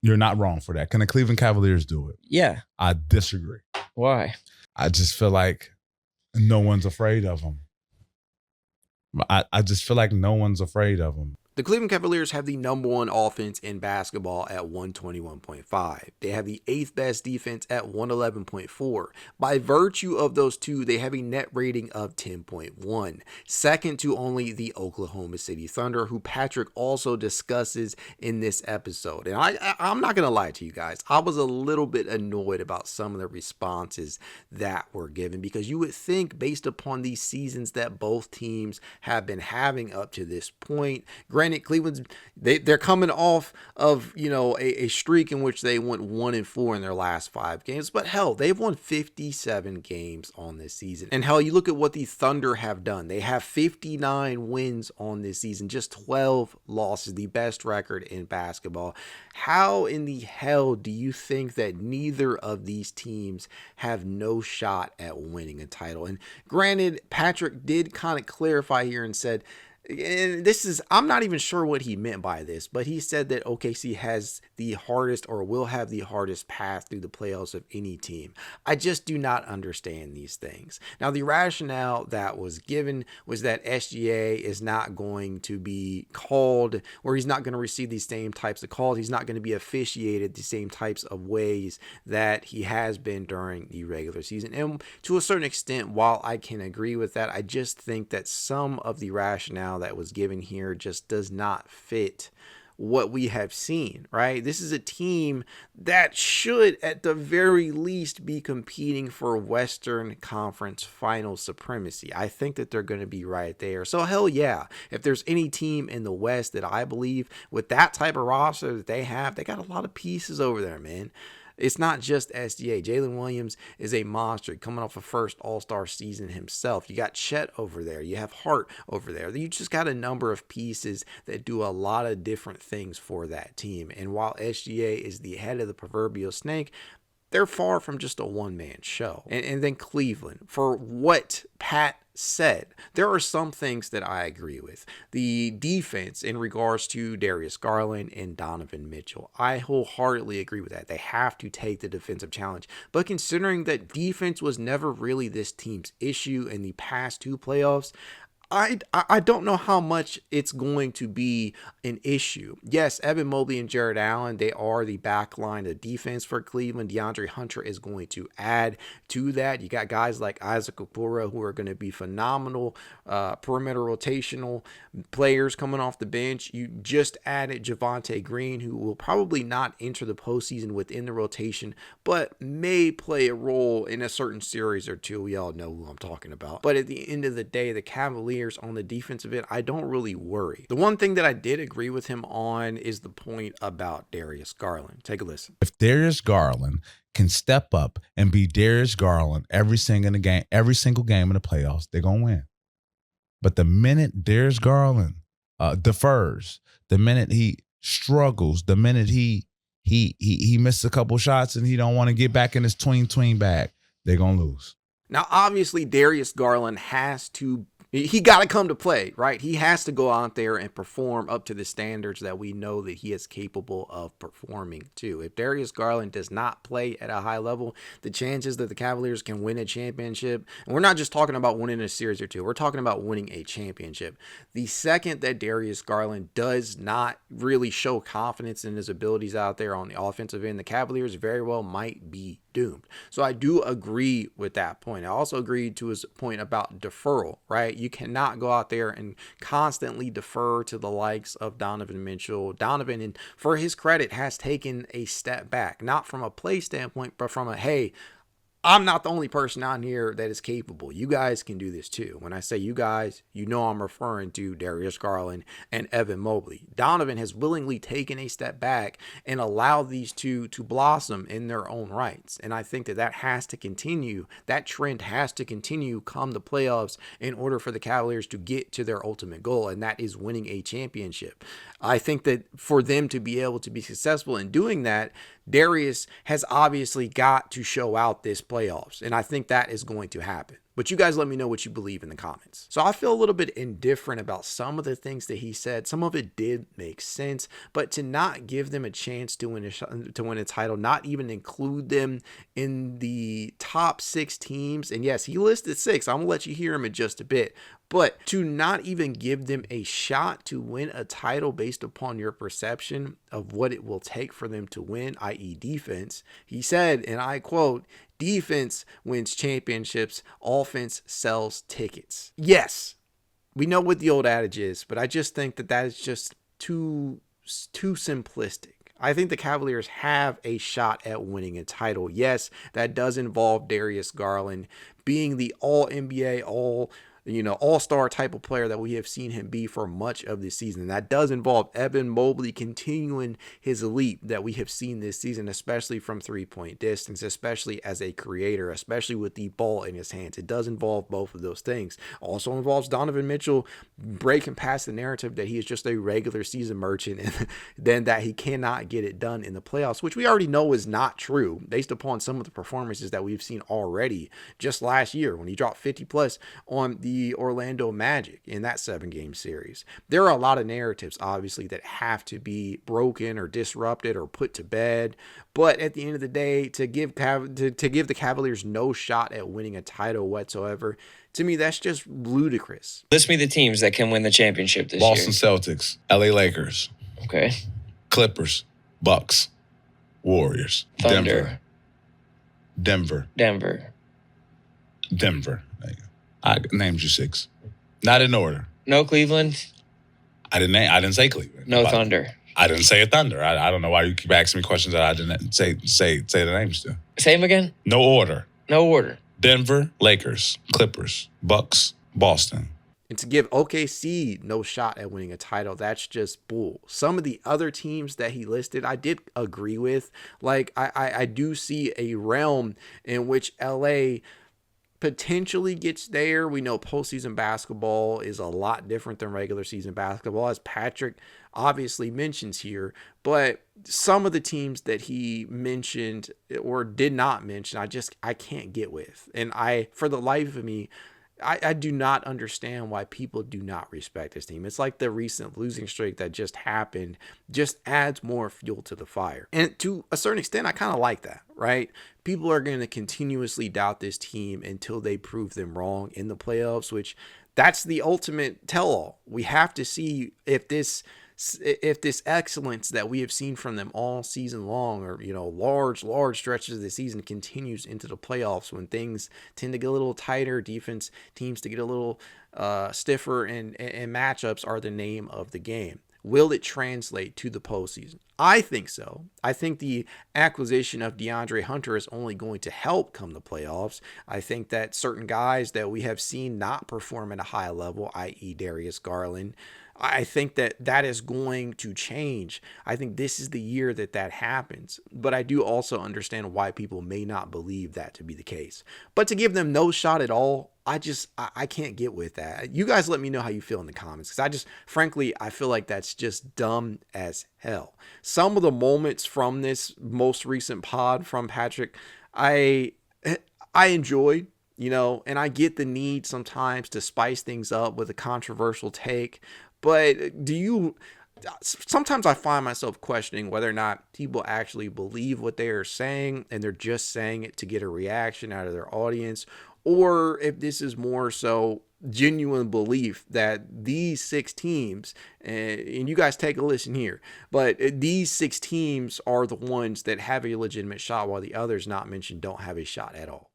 You're not wrong for that. Can the Cleveland Cavaliers do it? Yeah. I disagree. Why? I just feel like no one's afraid of them. I just feel like no one's afraid of them. The Cleveland Cavaliers have the number one offense in basketball at 121.5. They have the 8th best defense at 111.4. By virtue of those two, they have a net rating of 10.1, second to only the Oklahoma City Thunder, who Patrick also discusses in this episode. And I'm not going to lie to you guys. I was a little bit annoyed about some of the responses that were given, because you would think, based upon these seasons that both teams have been having up to this point, granted, Cleveland's they're coming off of, you know, a streak in which they went 1-4 in their last 5 games, but hell, they've won 57 games on this season. And hell, you look at what the Thunder have done. They have 59 wins on this season, just 12 losses, the best record in basketball. How in the hell do you think that neither of these teams have no shot at winning a title? And granted, Patrick did kind of clarify here and said, and this is, I'm not even sure what he meant by this, but he said that OKC has the hardest, or will have the hardest path through the playoffs of any team. I just do not understand these things. Now, the rationale that was given was that SGA is not going to be called, or he's not going to receive these same types of calls. He's not going to be officiated the same types of ways that he has been during the regular season. And to a certain extent, while I can agree with that, I just think that some of the rationale that was given here just does not fit what we have seen, right? This is a team that should, at the very least, be competing for Western Conference final supremacy. I think that they're going to be right there. So hell yeah, if there's any team in the West that I believe with that type of roster that they have, they got a lot of pieces over there, man. It's not just SGA. Jalen Williams is a monster coming off a first All-Star season himself. You got Chet over there. You have Hart over there. You just got a number of pieces that do a lot of different things for that team. And while SGA is the head of the proverbial snake, they're far from just a one-man show. And then Cleveland, for what Pat said, there are some things that I agree with. The defense in regards to Darius Garland and Donovan Mitchell, I wholeheartedly agree with that. They have to take the defensive challenge. But considering that defense was never really this team's issue in the past 2 playoffs, I don't know how much it's going to be an issue. Yes, Evan Mobley and Jarrett Allen, they are the back line of defense for Cleveland. DeAndre Hunter is going to add to that. You got guys like Isaac Okoro who are going to be phenomenal perimeter rotational players coming off the bench. You just added Javonte Green, who will probably not enter the postseason within the rotation, but may play a role in a certain series or two. We all know who I'm talking about. But at the end of the day, the Cavaliers on the defensive end, I don't really worry. The one thing that I did agree with him on is the point about Darius Garland. Take a listen. If Darius Garland can step up and be Darius Garland every single game in the playoffs, they're going to win. But the minute Darius Garland defers, the minute he struggles, the minute he misses a couple shots and he don't want to get back in his tween bag, they're going to lose. Now, obviously, Darius Garland he got to come to play, right? He has to go out there and perform up to the standards that we know that he is capable of performing to. If Darius Garland does not play at a high level, the chances that the Cavaliers can win a championship, and we're not just talking about winning a series or two, we're talking about winning a championship. The second that Darius Garland does not really show confidence in his abilities out there on the offensive end, the Cavaliers very well might be doomed. So I do agree with that point. I also agreed to his point about deferral, right? You cannot go out there and constantly defer to the likes of Donovan Mitchell. Donovan, and for his credit, has taken a step back, not from a play standpoint, but from a, hey, I'm not the only person out here that is capable. You guys can do this too. When I say you guys, you know I'm referring to Darius Garland and Evan Mobley. Donovan has willingly taken a step back and allowed these two to blossom in their own rights. And I think that has to continue. That trend has to continue come the playoffs in order for the Cavaliers to get to their ultimate goal, and that is winning a championship. I think that for them to be able to be successful in doing that, Darius has obviously got to show out this playoffs, and I think that is going to happen. But you guys let me know what you believe in the comments. So I feel a little bit indifferent about some of the things that he said. Some of it did make sense, but to not give them a chance to win a title, not even include them in the top 6 teams. And yes, he listed 6. I'm gonna let you hear him in just a bit. But to not even give them a shot to win a title based upon your perception of what it will take for them to win, i.e. defense, he said, and I quote, "Defense wins championships, offense sells tickets." Yes, we know what the old adage is, but I just think that is just too simplistic. I think the Cavaliers have a shot at winning a title. Yes, that does involve Darius Garland being the all-NBA, all-star type of player that we have seen him be for much of the season. That does involve Evan Mobley continuing his leap that we have seen this season, especially from three-point distance, especially as a creator, especially with the ball in his hands. It does involve both of those things. Also involves Donovan Mitchell breaking past the narrative that he is just a regular season merchant and then that he cannot get it done in the playoffs, which we already know is not true based upon some of the performances that we've seen already just last year when he dropped 50 plus on the Orlando Magic in that 7-game series. There are a lot of narratives, obviously, that have to be broken or disrupted or put to bed. But at the end of the day, to give the Cavaliers no shot at winning a title whatsoever, to me, that's just ludicrous. List me the teams that can win the championship this Boston year. Celtics, LA Lakers. Okay. Clippers, Bucks, Warriors, Thunder. Denver. Denver. There you go. I named you 6. Not in order. No Cleveland. I didn't say Cleveland. No Thunder. I didn't say a Thunder. I don't know why you keep asking me questions that I didn't say the names to. Say them again. No order. No order. Denver, Lakers, Clippers, Bucks, Boston. And to give OKC no shot at winning a title, that's just bull. Some of the other teams that he listed, I did agree with. Like, I do see a realm in which LA potentially gets there. We know postseason basketball is a lot different than regular season basketball, as Patrick obviously mentions here. But some of the teams that he mentioned or did not mention, I can't get with. And for the life of me, I do not understand why people do not respect this team. It's like the recent losing streak that just happened just adds more fuel to the fire. And to a certain extent, I kind of like that, right? People are going to continuously doubt this team until they prove them wrong in the playoffs, which that's the ultimate tell-all. We have to see if this excellence that we have seen from them all season long, or large stretches of the season, continues into the playoffs when things tend to get a little tighter, defense teams to get a little stiffer, and matchups are the name of the game. Will it translate to the postseason? I think so. I think the acquisition of DeAndre Hunter is only going to help come the playoffs. I think that certain guys that we have seen not perform at a high level, i.e. Darius Garland, I think that is going to change. I think this is the year that happens. But I do also understand why people may not believe that to be the case. But to give them no shot at all, I can't get with that. You guys let me know how you feel in the comments, because frankly, I feel like that's just dumb as hell. Some of the moments from this most recent pod from Patrick, I enjoyed, and I get the need sometimes to spice things up with a controversial take. But sometimes I find myself questioning whether or not people actually believe what they are saying and they're just saying it to get a reaction out of their audience, or if this is more so genuine belief that these 6 teams, and you guys take a listen here, but these 6 teams are the ones that have a legitimate shot while the others not mentioned don't have a shot at all.